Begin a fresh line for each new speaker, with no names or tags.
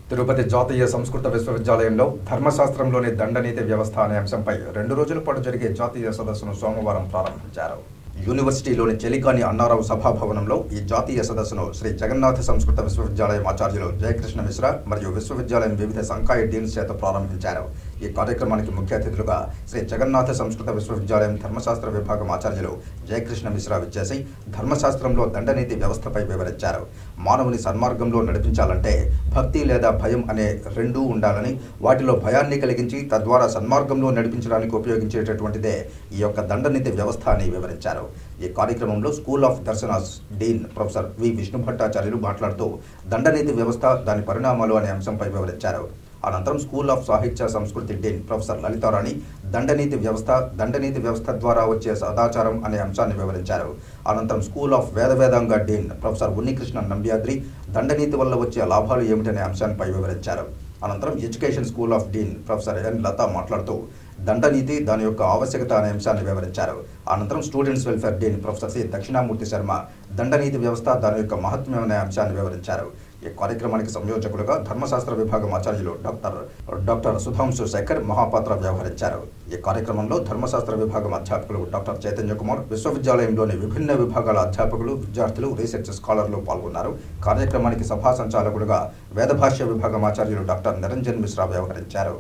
తిరుపతి జాతీయ సంస్కృత విశ్వవిద్యాలయంలో ధర్మశాస్త్రంలోని దండనీతి వ్యవస్థ అనే అంశంపై 2 రోజుల పాటు జరిగే జాతీయ సదస్సును సోమవారం ప్రారంభించారు. యూనివర్సిటీలోని చెలికాని అన్నారావు సభాభవనంలో ఈ జాతీయ సదస్సును శ్రీ జగన్నాథ సంస్కృత విశ్వవిద్యాలయం ఆచార్యులు జయకృష్ణ మిశ్రా మరియు విశ్వవిద్యాలయం వివిధ సంకాయ డీన్స్ చేత ప్రారంభించారు. ఈ కార్యక్రమానికి ముఖ్య అతిథులుగా శ్రీ జగన్నాథ సంస్కృత విశ్వవిద్యాలయం ధర్మశాస్త్ర విభాగం ఆచార్యులు జయకృష్ణ మిశ్రా విచ్చేసి ధర్మశాస్త్రంలో దండనీతి వ్యవస్థపై వివరించారు. మానవుని సన్మార్గంలో నడిపించాలంటే భక్తి లేదా భయం అనే రెండూ ఉండాలని, వాటిలో భయాన్ని కలిగించి తద్వారా సన్మార్గంలో నడిపించడానికి ఉపయోగించేటటువంటిదే ఈ యొక్క దండనీతి వ్యవస్థ అని వివరించారు. ఈ కార్యక్రమంలో school of Darshanas dean professor V Vishnu Bhattacharyulu మాట్లాడుతూ దండనీతి వ్యవస్థ, దాని పరిణామాలు అనే అంశంపై వివరించారు. అనంతరం స్కూల్ ఆఫ్ సాహిత్య సంస్కృతి డీన్ ప్రొఫెసర్ లలితారాణి దండనీతి వ్యవస్థ ద్వారా వచ్చే సదాచారం అనే అంశాన్ని వివరించారు. అనంతరం school of Vedanga dean professor Unnikrishna Nambyadri దండనీతి వల్ల వచ్చే లాభాలు ఏమిటనే అంశాన్ని వివరించారు. అనంతరం education school of dean professor N Lata మాట్లాడుతూ దండనీతి, దాని యొక్క ఆవశ్యకత అనే అంశాన్ని వివరించారు. అనంతరం students welfare dean professor C Dakshinamurthy Sharma దండనీతి వ్యవస్థ, దాని యొక్క మహత్వం అనే అంశాన్ని వివరించారు. ఈ కార్యక్రమానికి సంయోజకులుగా ధర్మశాస్త్ర విభాగం ఆచార్యులు డాక్టర్ సుధాంశు శేఖర్ మహాపాత్ర వ్యవహరించారు. ఈ కార్యక్రమంలో ధర్మశాస్త్ర విభాగం అధ్యాపకులు డాక్టర్ చైతన్య కుమార్, విశ్వవిద్యాలయంలోని విభిన్న విభాగాల అధ్యాపకులు, విద్యార్థులు, రీసెర్చ్ స్కాలర్లు పాల్గొన్నారు. కార్యక్రమానికి సభా సంచాలకులుగా వేదభాష్య విభాగం ఆచార్యులు డాక్టర్ నిరంజన్ మిశ్రా వ్యవహరించారు.